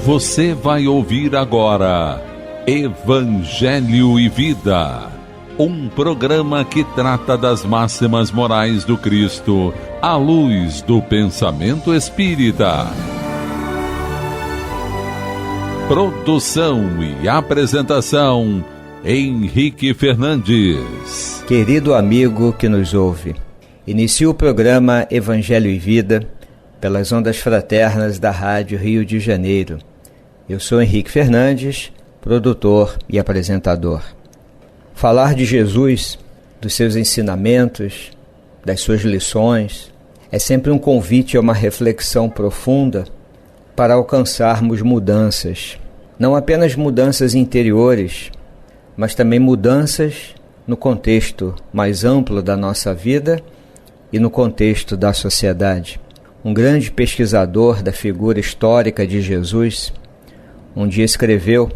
Você vai ouvir agora Evangelho e Vida, um programa que trata das máximas morais do Cristo à luz do pensamento espírita. Produção e apresentação, Henrique Fernandes. Querido amigo que nos ouve, inicio o programa Evangelho e Vida pelas ondas fraternas da Rádio Rio de Janeiro. Eu sou Henrique Fernandes, produtor e apresentador. Falar de Jesus, dos seus ensinamentos, das suas lições, é sempre um convite a uma reflexão profunda para alcançarmos mudanças. Não apenas mudanças interiores, mas também mudanças no contexto mais amplo da nossa vida e no contexto da sociedade. Um grande pesquisador da figura histórica de Jesus um dia escreveu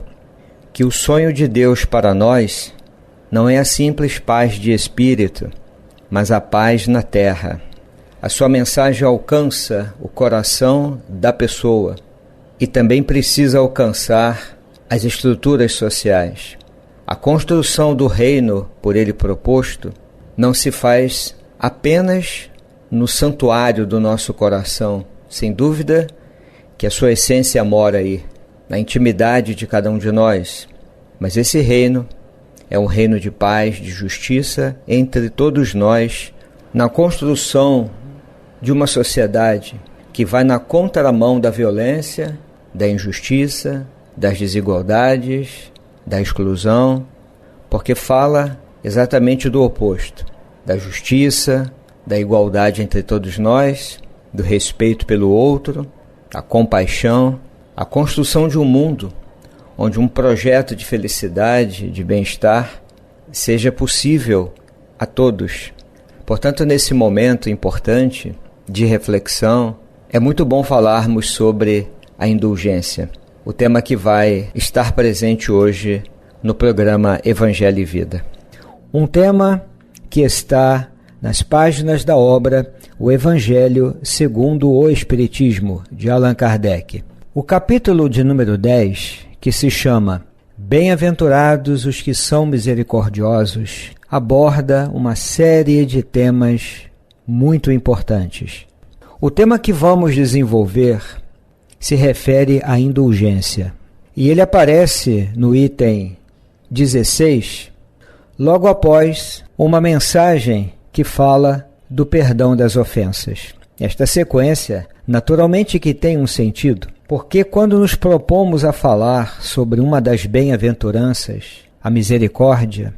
que o sonho de Deus para nós não é a simples paz de espírito, mas a paz na terra. A sua mensagem alcança o coração da pessoa e também precisa alcançar as estruturas sociais. A construção do reino por ele proposto não se faz apenas no santuário do nosso coração. Sem dúvida que a sua essência mora aí, na intimidade de cada um de nós. Mas esse reino é um reino de paz, de justiça entre todos nós, na construção de uma sociedade que vai na contramão da violência, da injustiça, das desigualdades, da exclusão, porque fala exatamente do oposto, da justiça, da igualdade entre todos nós, do respeito pelo outro, da compaixão, a construção de um mundo onde um projeto de felicidade, de bem-estar, seja possível a todos. Portanto, nesse momento importante de reflexão, é muito bom falarmos sobre a indulgência, o tema que vai estar presente hoje no programa Evangelho e Vida. Um tema que está nas páginas da obra O Evangelho segundo o Espiritismo, de Allan Kardec. O capítulo de número 10, que se chama Bem-aventurados os que são misericordiosos, aborda uma série de temas muito importantes. O tema que vamos desenvolver se refere à indulgência, e ele aparece no item 16, logo após uma mensagem que fala do perdão das ofensas. Esta sequência, naturalmente que tem um sentido, porque quando nos propomos a falar sobre uma das bem-aventuranças, a misericórdia,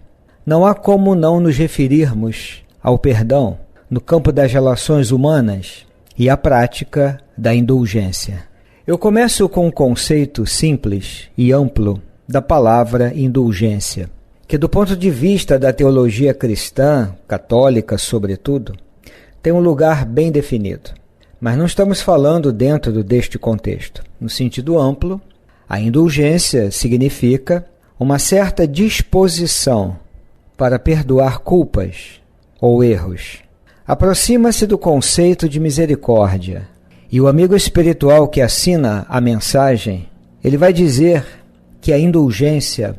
não há como não nos referirmos ao perdão no campo das relações humanas e à prática da indulgência. Eu começo com um conceito simples e amplo da palavra indulgência, que do ponto de vista da teologia cristã, católica sobretudo, tem um lugar bem definido. Mas não estamos falando dentro deste contexto. No sentido amplo, a indulgência significa uma certa disposição para perdoar culpas ou erros. Aproxima-se do conceito de misericórdia. E o amigo espiritual que assina a mensagem, ele vai dizer que a indulgência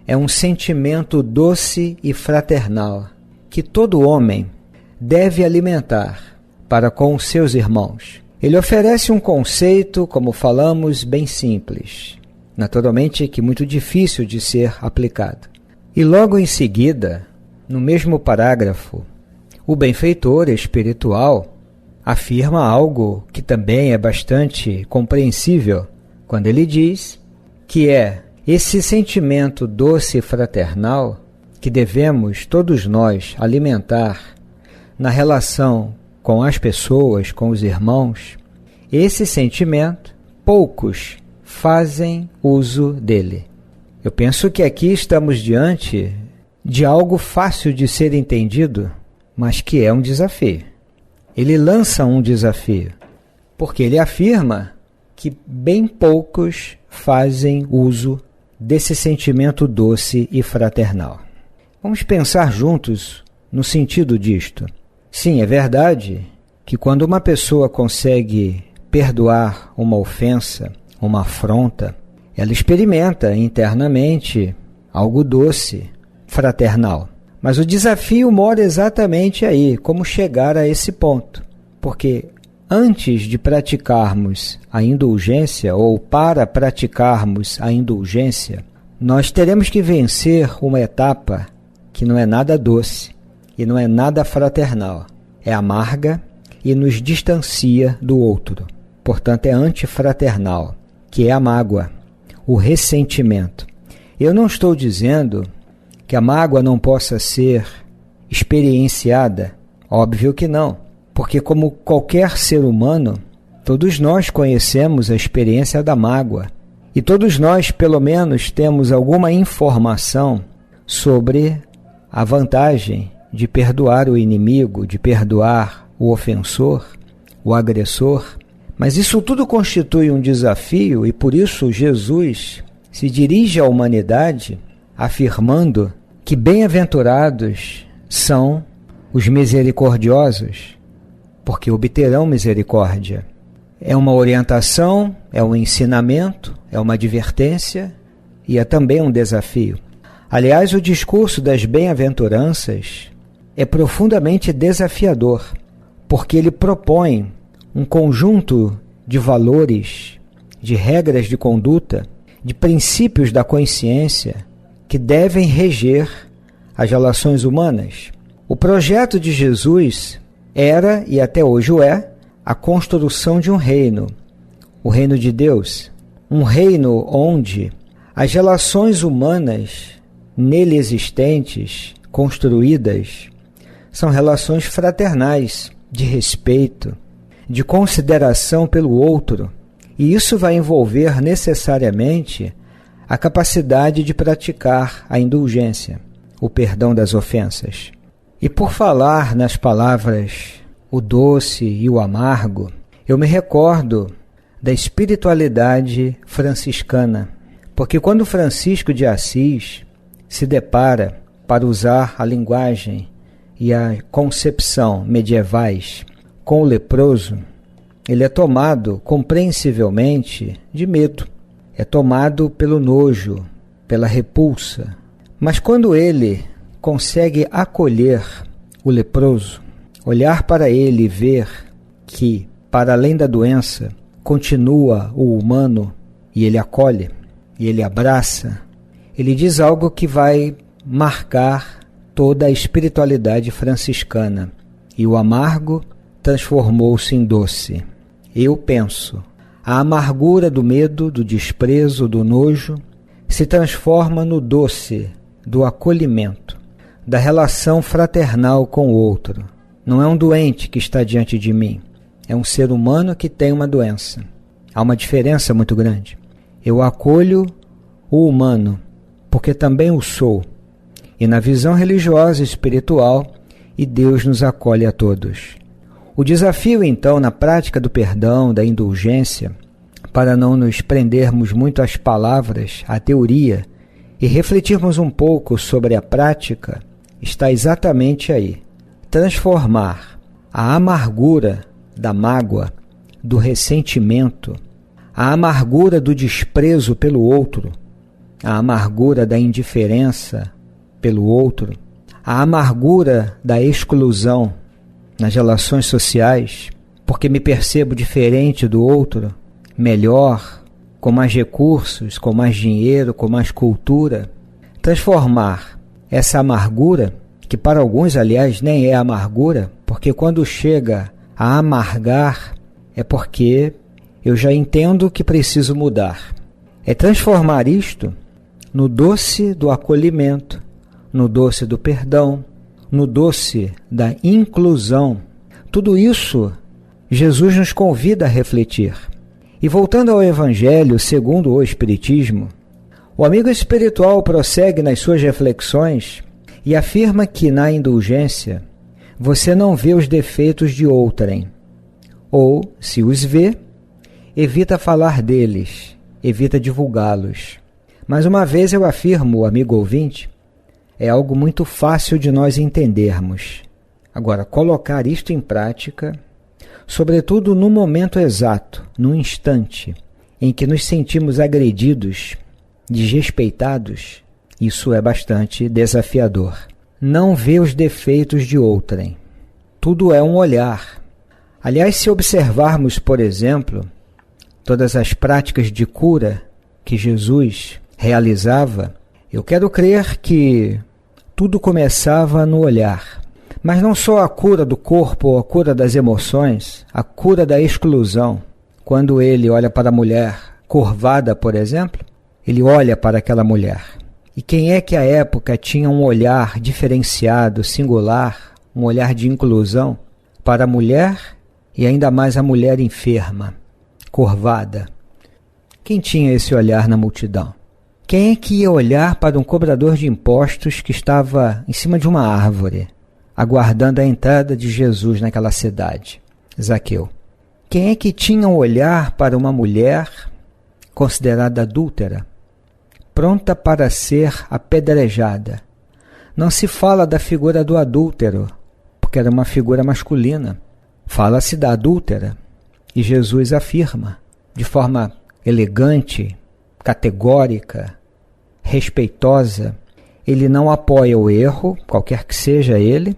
é um sentimento doce e fraternal que todo homem deve alimentar para com os seus irmãos. Ele oferece um conceito, como falamos, bem simples, naturalmente que muito difícil de ser aplicado. E logo em seguida, no mesmo parágrafo, o benfeitor espiritual afirma algo que também é bastante compreensível, quando ele diz que é esse sentimento doce e fraternal que devemos todos nós alimentar na relação com as pessoas, com os irmãos. Esse sentimento, poucos fazem uso dele. Eu penso que aqui estamos diante de algo fácil de ser entendido, mas que é um desafio. Ele lança um desafio, porque ele afirma que bem poucos fazem uso desse sentimento doce e fraternal. Vamos pensar juntos no sentido disto. Sim, é verdade que quando uma pessoa consegue perdoar uma ofensa uma afronta, ela experimenta internamente algo doce, fraternal. Mas o desafio mora exatamente aí, como chegar a esse ponto. Porque antes de praticarmos a indulgência, ou para praticarmos a indulgência, nós teremos que vencer uma etapa que não é nada doce e não é nada fraternal. É amarga e nos distancia do outro. Portanto, é antifraternal, que é a mágoa, o ressentimento. Eu não estou dizendo que a mágoa não possa ser experienciada. Óbvio que não. Porque como qualquer ser humano, todos nós conhecemos a experiência da mágoa. E todos nós, pelo menos, temos alguma informação sobre a vantagem de perdoar o inimigo, de perdoar o ofensor, o agressor. Mas isso tudo constitui um desafio e por isso Jesus se dirige à humanidade afirmando que bem-aventurados são os misericordiosos, porque obterão misericórdia. É uma orientação, é um ensinamento, é uma advertência e é também um desafio. Aliás, o discurso das bem-aventuranças é profundamente desafiador, porque ele propõe um conjunto de valores, de regras de conduta, de princípios da consciência que devem reger as relações humanas. O projeto de Jesus era, e até hoje o é, a construção de um reino, o reino de Deus, um reino onde as relações humanas nele existentes, construídas, são relações fraternais, de respeito, de consideração pelo outro, e isso vai envolver necessariamente a capacidade de praticar a indulgência, o perdão das ofensas. E por falar nas palavras o doce e o amargo, eu me recordo da espiritualidade franciscana, porque quando Francisco de Assis se depara, para usar a linguagem e a concepção medievais, com o leproso, ele é tomado compreensivelmente de medo, é tomado pelo nojo, pela repulsa. Mas quando ele consegue acolher o leproso, olhar para ele e ver que, para além da doença, continua o humano, e ele acolhe, e ele abraça, ele diz algo que vai marcar toda a espiritualidade franciscana. E o amargo transformou-se em doce. Eu penso, a amargura do medo, do desprezo, do nojo, se transforma no doce do acolhimento, da relação fraternal com o outro. Não é um doente que está diante de mim, é um ser humano que tem uma doença. Há uma diferença muito grande. Eu acolho o humano, porque também o sou. E na visão religiosa e espiritual, e Deus nos acolhe a todos. O desafio, então, na prática do perdão, da indulgência, para não nos prendermos muito às palavras, à teoria, e refletirmos um pouco sobre a prática, está exatamente aí. Transformar a amargura da mágoa, do ressentimento, a amargura do desprezo pelo outro, a amargura da indiferença pelo outro, a amargura da exclusão nas relações sociais, porque me percebo diferente do outro, melhor, com mais recursos, com mais dinheiro, com mais cultura. Transformar essa amargura, que para alguns, aliás, nem é amargura, porque quando chega a amargar, é porque eu já entendo que preciso mudar. É transformar isto no doce do acolhimento, no doce do perdão, no doce da inclusão. Tudo isso Jesus nos convida a refletir. E voltando ao Evangelho segundo o Espiritismo, o amigo espiritual prossegue nas suas reflexões e afirma que na indulgência você não vê os defeitos de outrem, ou, se os vê, evita falar deles, evita divulgá-los. Mas uma vez eu afirmo, amigo ouvinte, é algo muito fácil de nós entendermos. Agora, colocar isto em prática, sobretudo no momento exato, no instante, em que nos sentimos agredidos, desrespeitados, isso é bastante desafiador. Não vê os defeitos de outrem. Tudo é um olhar. Aliás, se observarmos, por exemplo, todas as práticas de cura que Jesus realizava, eu quero crer que tudo começava no olhar. Mas não só a cura do corpo ou a cura das emoções, a cura da exclusão. Quando ele olha para a mulher curvada, por exemplo, ele olha para aquela mulher. E quem é que à época tinha um olhar diferenciado, singular, um olhar de inclusão para a mulher e ainda mais a mulher enferma, curvada? Quem tinha esse olhar na multidão? Quem é que ia olhar para um cobrador de impostos que estava em cima de uma árvore, aguardando a entrada de Jesus naquela cidade? Zaqueu. Quem é que tinha um olhar para uma mulher considerada adúltera, pronta para ser apedrejada? Não se fala da figura do adúltero, porque era uma figura masculina. Fala-se da adúltera, e Jesus afirma, de forma elegante, categórica, respeitosa, ele não apoia o erro, qualquer que seja ele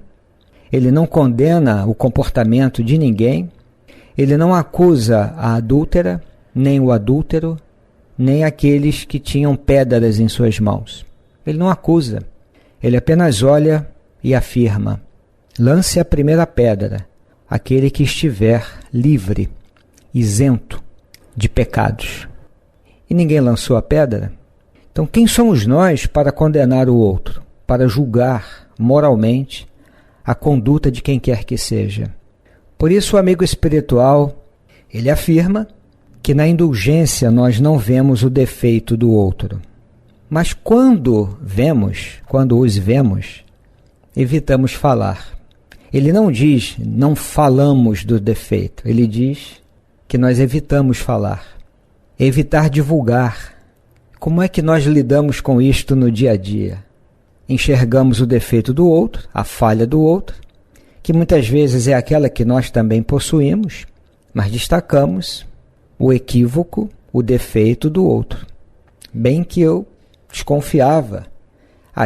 não condena o comportamento de ninguém, ele não acusa a adúltera, nem o adúltero, nem aqueles que tinham pedras em suas mãos. Ele não acusa, ele apenas olha e afirma: lance a primeira pedra, aquele que estiver livre, isento de pecados. E ninguém lançou a pedra. Então quem somos nós para condenar o outro, para julgar moralmente a conduta de quem quer que seja? Por isso o amigo espiritual, ele afirma que na indulgência nós não vemos o defeito do outro. Mas quando os vemos, evitamos falar. Ele não diz, não falamos do defeito. Ele diz que nós evitamos falar. Evitar divulgar. Como é que nós lidamos com isto no dia a dia? Enxergamos o defeito do outro, a falha do outro, que muitas vezes é aquela que nós também possuímos, mas destacamos o equívoco, o defeito do outro. Bem que eu desconfiava.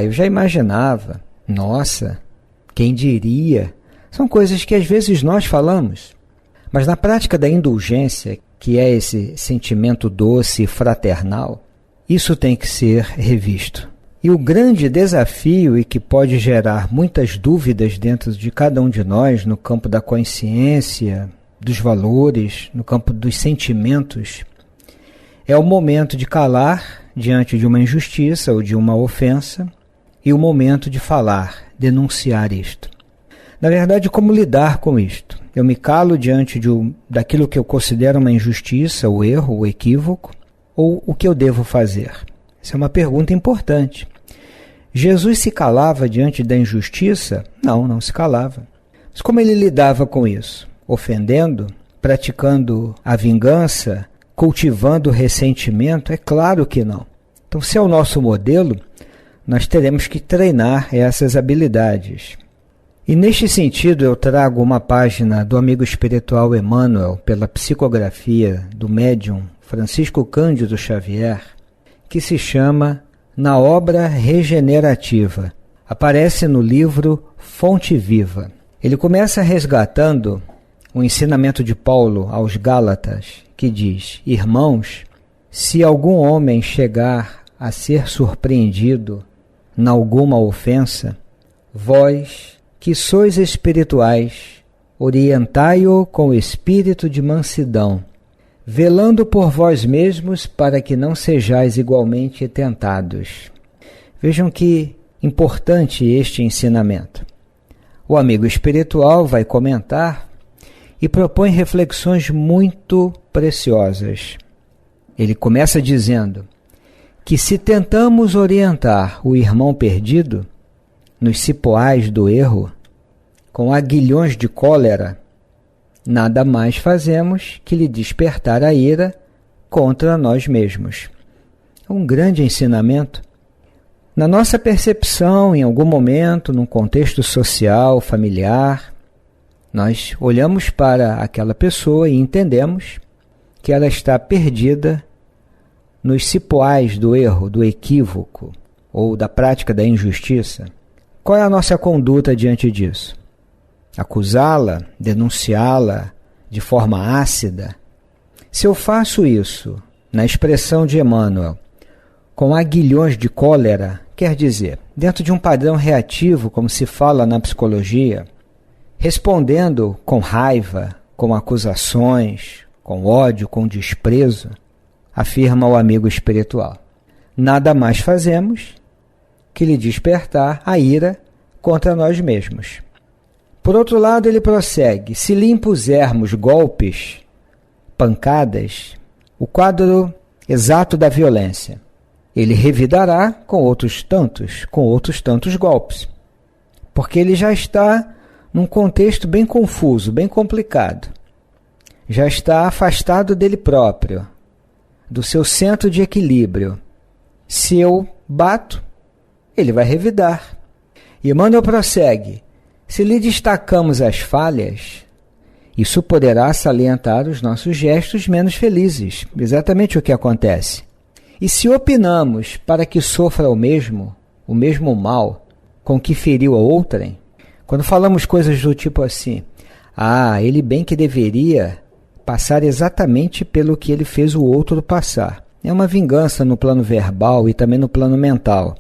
Eu já imaginava. Nossa, quem diria? São coisas que às vezes nós falamos. Mas na prática da indulgência, que é esse sentimento doce e fraternal, isso tem que ser revisto. E o grande desafio, e que pode gerar muitas dúvidas dentro de cada um de nós, no campo da consciência, dos valores, no campo dos sentimentos, é o momento de calar diante de uma injustiça ou de uma ofensa, e o momento de falar, denunciar isto. Na verdade, como lidar com isto? Eu me calo diante daquilo que eu considero uma injustiça, o erro, o equívoco, ou o que eu devo fazer? Essa é uma pergunta importante. Jesus se calava diante da injustiça? Não se calava. Mas como ele lidava com isso? Ofendendo? Praticando a vingança? Cultivando o ressentimento? É claro que não. Então, se é o nosso modelo, nós teremos que treinar essas habilidades. E neste sentido eu trago uma página do amigo espiritual Emmanuel, pela psicografia do médium Francisco Cândido Xavier, que se chama Na Obra Regenerativa. Aparece no livro Fonte Viva. Ele começa resgatando o ensinamento de Paulo aos Gálatas, que diz: irmãos, se algum homem chegar a ser surpreendido em alguma ofensa, vós, que sois espirituais, orientai-o com espírito de mansidão, velando por vós mesmos para que não sejais igualmente tentados. Vejam que importante este ensinamento. O amigo espiritual vai comentar e propõe reflexões muito preciosas. Ele começa dizendo que se tentamos orientar o irmão perdido nos cipoais do erro, com aguilhões de cólera, nada mais fazemos que lhe despertar a ira contra nós mesmos. É um grande ensinamento. Na nossa percepção, em algum momento, num contexto social, familiar, nós olhamos para aquela pessoa e entendemos que ela está perdida nos cipoais do erro, do equívoco ou da prática da injustiça. Qual é a nossa conduta diante disso? Acusá-la, denunciá-la de forma ácida? Se eu faço isso, na expressão de Emmanuel, com aguilhões de cólera, quer dizer, dentro de um padrão reativo, como se fala na psicologia, respondendo com raiva, com acusações, com ódio, com desprezo, afirma o amigo espiritual. Nada mais fazemos que lhe despertar a ira contra nós mesmos. Por outro lado, ele prossegue: se lhe impusermos golpes, pancadas, o quadro exato da violência, ele revidará com outros tantos golpes, porque ele já está num contexto bem confuso, bem complicado. Já está afastado dele próprio, do seu centro de equilíbrio. Se eu bato, ele vai revidar. E Emmanuel prossegue: se lhe destacamos as falhas, isso poderá salientar os nossos gestos menos felizes. Exatamente o que acontece. E se opinamos para que sofra o mesmo mal com que feriu a outrem, quando falamos coisas do tipo assim: ele bem que deveria passar exatamente pelo que ele fez o outro passar. É uma vingança no plano verbal e também no plano mental.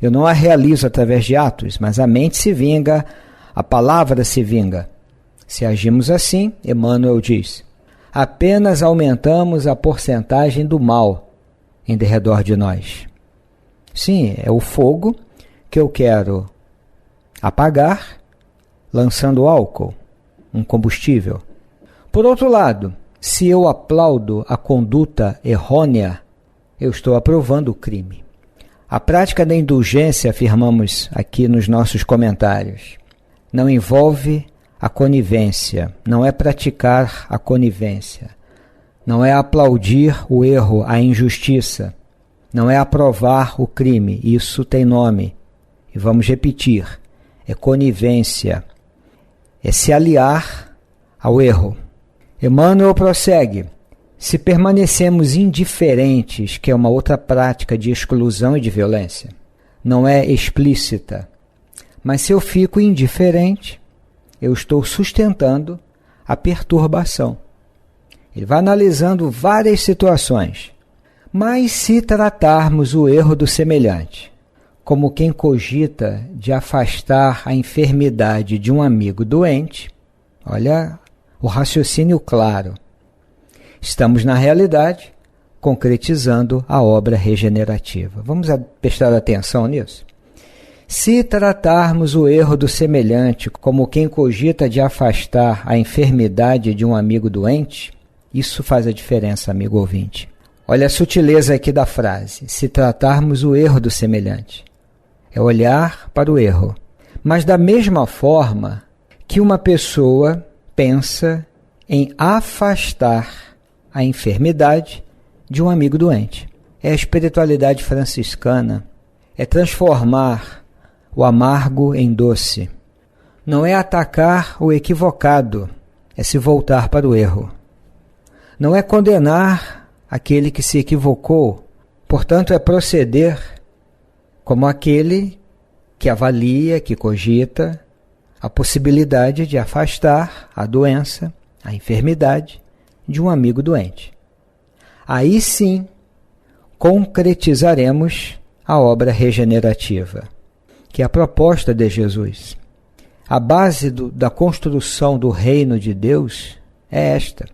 Eu não a realizo através de atos, mas a mente se vinga, a palavra se vinga. Se agimos assim, Emmanuel diz, apenas aumentamos a porcentagem do mal em derredor de nós. Sim, é o fogo que eu quero apagar lançando álcool, um combustível. Por outro lado, se eu aplaudo a conduta errônea, eu estou aprovando o crime. A prática da indulgência, afirmamos aqui nos nossos comentários, não envolve a conivência, não é praticar a conivência, não é aplaudir o erro, a injustiça, não é aprovar o crime, isso tem nome, e vamos repetir, é conivência, é se aliar ao erro. Emmanuel prossegue: se permanecemos indiferentes, que é uma outra prática de exclusão e de violência, não é explícita, mas se eu fico indiferente, eu estou sustentando a perturbação. Ele vai analisando várias situações. Mas se tratarmos o erro do semelhante como quem cogita de afastar a enfermidade de um amigo doente, olha o raciocínio claro. Estamos, na realidade, concretizando a obra regenerativa. Vamos prestar atenção nisso? Se tratarmos o erro do semelhante como quem cogita de afastar a enfermidade de um amigo doente, isso faz a diferença, amigo ouvinte. Olha a sutileza aqui da frase. Se tratarmos o erro do semelhante. É olhar para o erro. Mas da mesma forma que uma pessoa pensa em afastar a enfermidade de um amigo doente. É a espiritualidade franciscana. É transformar o amargo em doce. Não é atacar o equivocado, é se voltar para o erro. Não é condenar aquele que se equivocou, portanto é proceder como aquele que avalia, que cogita a possibilidade de afastar a doença, a enfermidade de um amigo doente. Aí sim, concretizaremos a obra regenerativa, que é a proposta de Jesus. A base da construção do reino de Deus é esta,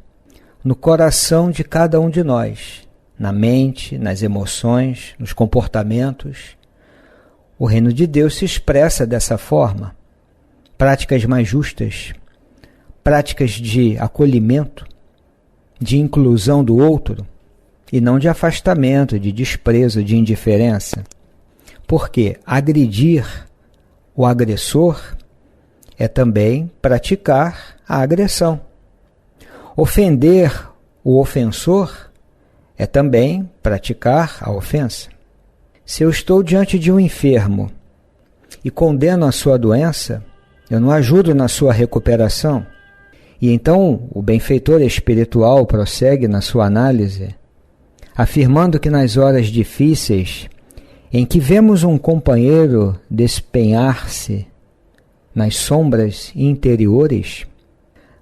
no coração de cada um de nós, na mente, nas emoções, nos comportamentos. O reino de Deus se expressa dessa forma. Práticas mais justas, práticas de acolhimento, de inclusão do outro, e não de afastamento, de desprezo, de indiferença. Porque agredir o agressor é também praticar a agressão. Ofender o ofensor é também praticar a ofensa. Se eu estou diante de um enfermo e condeno a sua doença, eu não ajudo na sua recuperação. E então o benfeitor espiritual prossegue na sua análise, afirmando que nas horas difíceis, em que vemos um companheiro despenhar-se nas sombras interiores,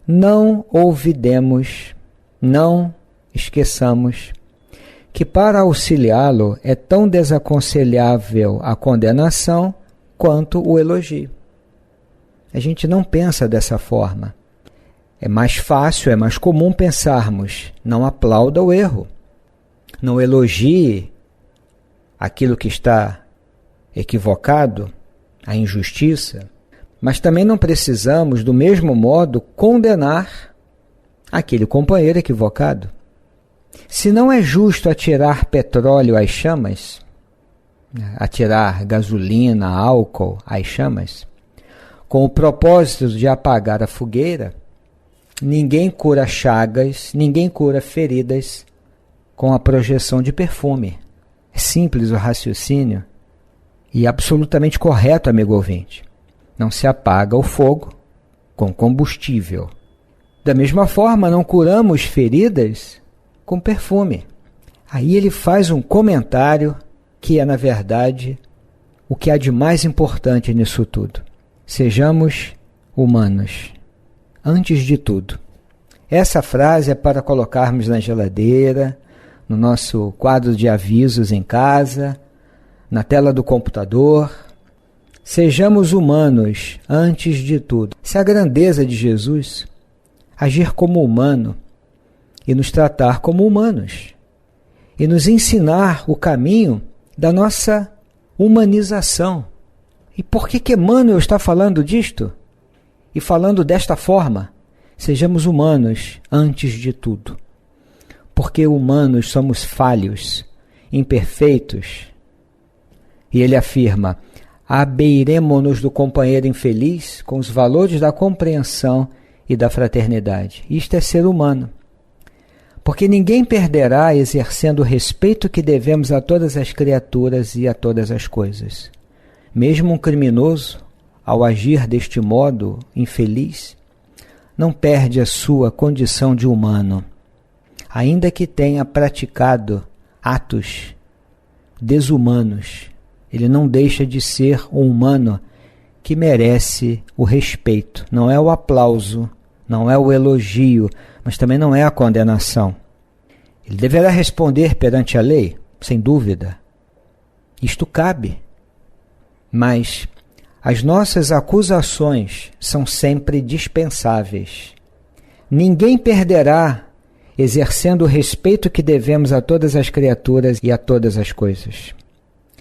não olvidemos, não esqueçamos que para auxiliá-lo é tão desaconselhável a condenação quanto o elogio. A gente não pensa dessa forma. É mais fácil, é mais comum pensarmos, não aplauda o erro, não elogie aquilo que está equivocado, a injustiça, mas também não precisamos, do mesmo modo, condenar aquele companheiro equivocado. Se não é justo atirar petróleo às chamas, atirar gasolina, álcool às chamas, com o propósito de apagar a fogueira, ninguém cura chagas, ninguém cura feridas com a projeção de perfume. É simples o raciocínio e absolutamente correto, amigo ouvinte. Não se apaga o fogo com combustível. Da mesma forma, não curamos feridas com perfume. Aí ele faz um comentário que é, na verdade, o que há de mais importante nisso tudo. Sejamos humanos, antes de tudo. Essa frase é para colocarmos na geladeira, no nosso quadro de avisos em casa, na tela do computador. Sejamos humanos antes de tudo. Se a grandeza de Jesus agir como humano e nos tratar como humanos e nos ensinar o caminho da nossa humanização. E por que Emmanuel está falando disto? E falando desta forma? Sejamos humanos antes de tudo. Porque humanos somos falhos, imperfeitos. E ele afirma: abeiremo-nos do companheiro infeliz com os valores da compreensão e da fraternidade. Isto é ser humano. Porque ninguém perderá exercendo o respeito que devemos a todas as criaturas e a todas as coisas. Mesmo um criminoso, ao agir deste modo infeliz, não perde a sua condição de humano, ainda que tenha praticado atos desumanos. Ele não deixa de ser um humano que merece o respeito. Não é o aplauso, não é o elogio, mas também não é a condenação. Ele deverá responder perante a lei, sem dúvida. Isto cabe. Mas as nossas acusações são sempre dispensáveis. Ninguém perderá exercendo o respeito que devemos a todas as criaturas e a todas as coisas.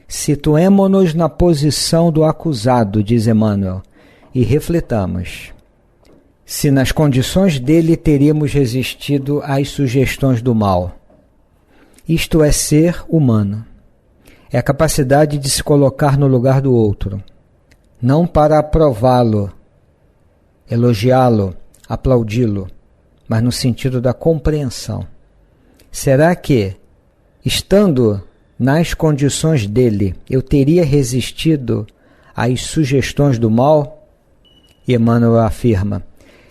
Situemo-nos na posição do acusado, diz Emmanuel, e refletamos. Se nas condições dele teríamos resistido às sugestões do mal. Isto é ser humano. É a capacidade de se colocar no lugar do outro. Não para aprová-lo, elogiá-lo, aplaudi-lo, mas no sentido da compreensão. Será que, estando nas condições dele, eu teria resistido às sugestões do mal? E Emmanuel afirma: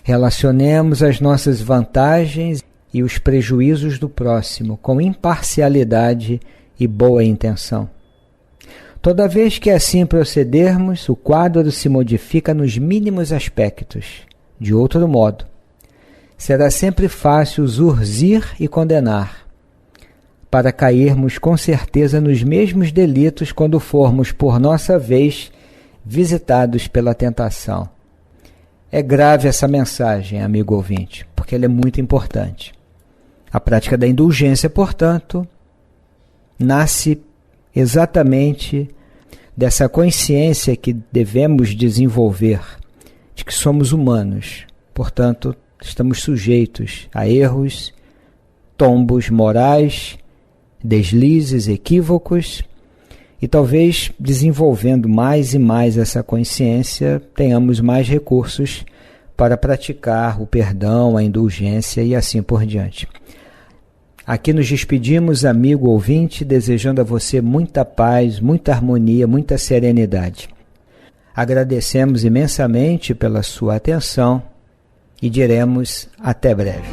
relacionemos as nossas vantagens e os prejuízos do próximo com imparcialidade e boa intenção. Toda vez que assim procedermos, o quadro se modifica nos mínimos aspectos. De outro modo, será sempre fácil zurzir e condenar, para cairmos com certeza nos mesmos delitos quando formos, por nossa vez, visitados pela tentação. É grave essa mensagem, amigo ouvinte, porque ela é muito importante. A prática da indulgência, portanto, nasce exatamente dessa consciência que devemos desenvolver, de que somos humanos, portanto, estamos sujeitos a erros, tombos morais, deslizes, equívocos, e talvez desenvolvendo mais e mais essa consciência, tenhamos mais recursos para praticar o perdão, a indulgência e assim por diante. Aqui nos despedimos, amigo ouvinte, desejando a você muita paz, muita harmonia, muita serenidade. Agradecemos imensamente pela sua atenção e diremos até breve.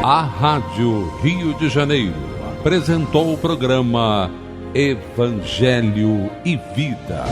A Rádio Rio de Janeiro apresentou o programa Evangelho e Vida.